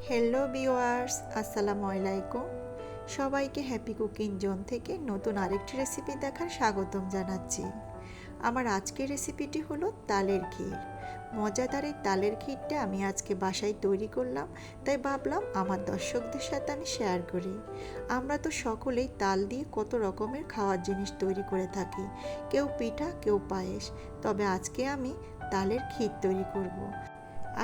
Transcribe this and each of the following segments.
Hello viewers, আসসালামু আলাইকুম। সবাইকে হ্যাপি কুকিং জোন থেকে নতুন আরেকটি রেসিপি দেখার স্বাগতম জানাচ্ছি। আমার আজকের রেসিপিটি হলো তালের ক্ষীর। মজাদার এই তালের ক্ষীরটা আমি আজকে বাসায় তৈরি করলাম, তাই ভাবলাম আমার দর্শকদের সাথে আমি শেয়ার করি। আমরা তো সকলেই তাল দিয়ে কত রকমের খাওয়ার জিনিস তৈরি করে থাকি, কেউ পিঠা, কেউ পায়েস। তবে আজকে আমি তালের ক্ষীর তৈরি করব।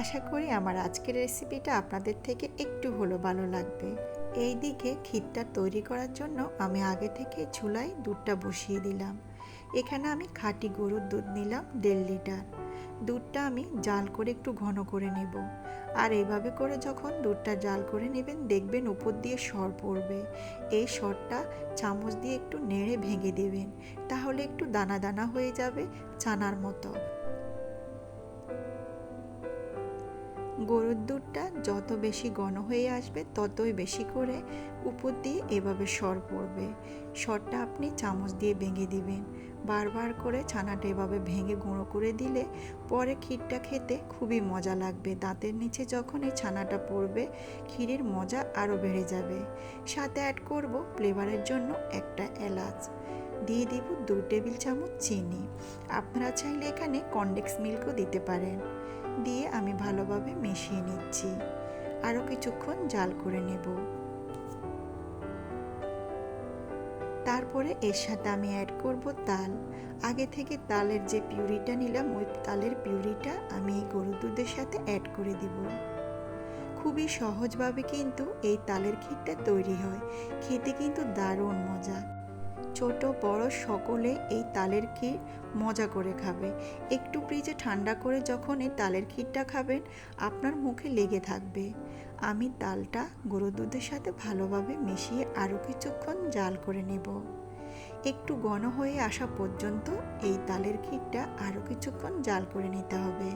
আশা করি আমার আজকের রেসিপিটা আপনাদের থেকে একটু হলেও ভালো লাগবে। এই দিকে ক্ষীরটা তৈরি করার জন্য আমি আগে থেকে চুলায় দুধটা বসিয়ে দিলাম। এখানে আমি খাঁটি গরুর দুধ নিলাম 1.5 লিটার। দুধটা আমি জাল করে একটু ঘন করে নেব। আর এইভাবে করে যখন দুধটা জাল করে নেবেন, দেখবেন উপর দিয়ে সর পড়বে। এই সরটা চামচ দিয়ে একটু নেড়ে ভেঙে দেবেন, তাহলে একটু দানা দানা হয়ে যাবে, ছানার মতো। গরুর দুধটা যত বেশি ঘন হয়ে আসবে, ততই বেশি করে উপর দিয়ে এভাবে সর পড়বে। সরটা আপনি চামচ দিয়ে ভেঙে দিবেন। বারবার করে ছানাটা এভাবে ভেঙে গুঁড়ো করে দিলে পরে ক্ষীরটা খেতে খুবই মজা লাগবে। দাঁতের নিচে যখন এই ছানাটা পড়বে, ক্ষীরের মজা আরও বেড়ে যাবে। সাথে অ্যাড করব ফ্লেভারের জন্য একটা এলাচ, দিয়ে দিব 2 টেবিল চামচ চিনি। আপনারা চাইলে এখানে কনডেন্স মিল্কও দিতে পারেন। দিয়ে আমি ভালোভাবে মিশিয়ে নিচ্ছি। আরও কিছুক্ষণ জাল করে নেব। তারপরে এর সাথে আমি অ্যাড করব তাল। আগে থেকে তালের যে পিউরিটা নিলাম, ওই তালের পিউরিটা আমি এই গরুর দুধের সাথে অ্যাড করে দিব। খুবই সহজভাবে কিন্তু এই তালের ক্ষীরটা তৈরি হয়। খেতে কিন্তু দারুণ মজা। ছোট বড় সকলে এই তালের ক্ষীর মজা করে খাবে। একটু ফ্রিজে ঠান্ডা করে যখন এই তালের ক্ষীরটা খাবেন, আপনার মুখে লেগে থাকবে। আমি তালটা গরুর দুধের সাথে ভালোভাবে মিশিয়ে আরও কিছুক্ষণ জাল করে নেব। একটু ঘন হয়ে আসা পর্যন্ত এই তালের ক্ষীরটা আরও কিছুক্ষণ জাল করে নিতে হবে।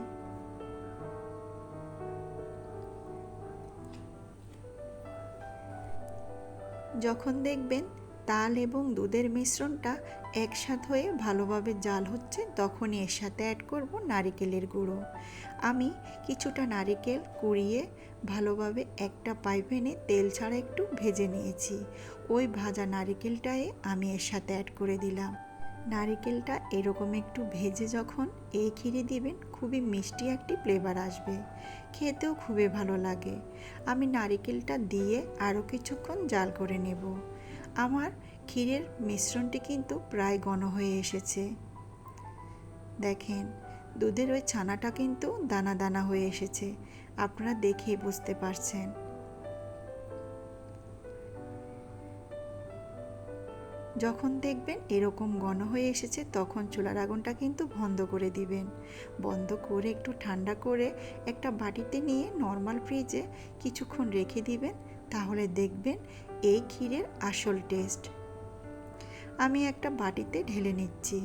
যখন দেখবেন তাল এবং দুধের মিশ্রণটা একসাথে হয়ে ভালোভাবে জাল হচ্ছে, তখনই এর সাথে অ্যাড করব নারিকেলের গুঁড়ো। আমি কিছুটা নারিকেল কুড়িয়ে ভালোভাবে একটা পাইপেনে তেল ছাড়া একটু ভেজে নিয়েছি। ওই ভাজা নারিকেলটাই আমি এর সাথে অ্যাড করে দিলাম। নারিকেলটা এরকম একটু ভেজে যখন এই ক্ষীরে দিবেন, খুবই মিষ্টি একটি ফ্লেভার আসবে, খেতেও খুবই ভালো লাগে। আমি নারিকেলটা দিয়ে আরও কিছুক্ষণ জাল করে নেব। আমার ক্ষীরের মিশ্রণটি কিন্তু প্রায় ঘন হয়ে এসেছে। দেখেন, দুধের ওই ছানাটা কিন্তু দানা দানা হয়ে এসেছে, আপনারা দেখেই বুঝতে পারছেন। যখন দেখবেন এরকম ঘন হয়ে এসেছে, তখন চুলার আগুনটা কিন্তু বন্ধ করে দিবেন। বন্ধ করে একটু ঠান্ডা করে একটা বাটিতে নিয়ে নর্মাল ফ্রিজে কিছুক্ষণ রেখে দিবেন, তাহলে দেখবেন এই ক্ষীরের আসল টেস্ট। আমি একটা বাটিতে ঢেলে নিচ্ছি।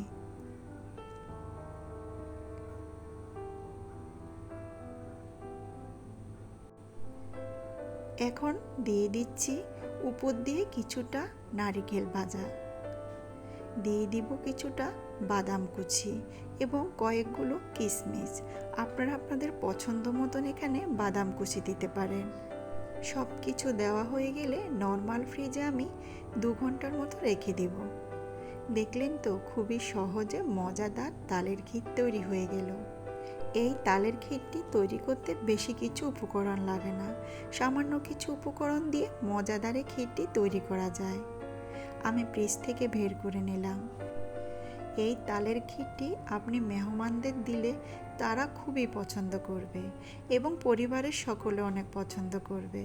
এখন দিয়ে দিচ্ছি উপর দিয়ে কিছুটা নারিকেল ভাজা, দিয়ে দিব কিছুটা বাদাম কুচি এবং কয়েকগুলো কিশমিশ। আপনারা আপনাদের পছন্দ মতন এখানে বাদাম কুচি দিতে পারেন। সব কিছু দেওয়া হয়ে গেলে নর্মাল ফ্রিজে আমি 2 ঘন্টার মতো রেখে দেব। দেখলেন তো, খুবই সহজে মজাদার তালের ক্ষীর তৈরি হয়ে গেল। এই তালের ক্ষীরটি তৈরি করতে বেশি কিছু উপকরণ লাগে না, সামান্য কিছু উপকরণ দিয়ে মজাদার এই ক্ষীরটি তৈরি করা যায়। আমি ফ্রিজ থেকে বের করে নিলাম। এই তালের ক্ষীরটি আপনি মেহমানদের দিলে তারা খুবই পছন্দ করবে এবং পরিবারের সকলে অনেক পছন্দ করবে।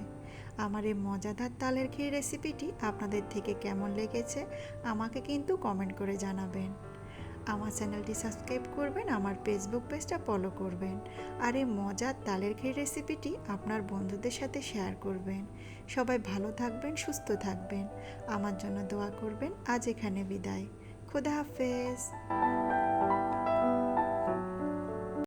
আমার এই মজাদার তালের ক্ষীর রেসিপিটি আপনাদের থেকে কেমন লেগেছে আমাকে কিন্তু কমেন্ট করে জানাবেন। আমার চ্যানেলটি সাবস্ক্রাইব করবেন, আমার ফেসবুক পেজটা ফলো করবেন, আর এই মজার তালের ক্ষীর রেসিপিটি আপনার বন্ধুদের সাথে শেয়ার করবেন। সবাই ভালো থাকবেন, সুস্থ থাকবেন, আমার জন্য দোয়া করবেন। আজ এখানে বিদায়। খুদা হাফেজ।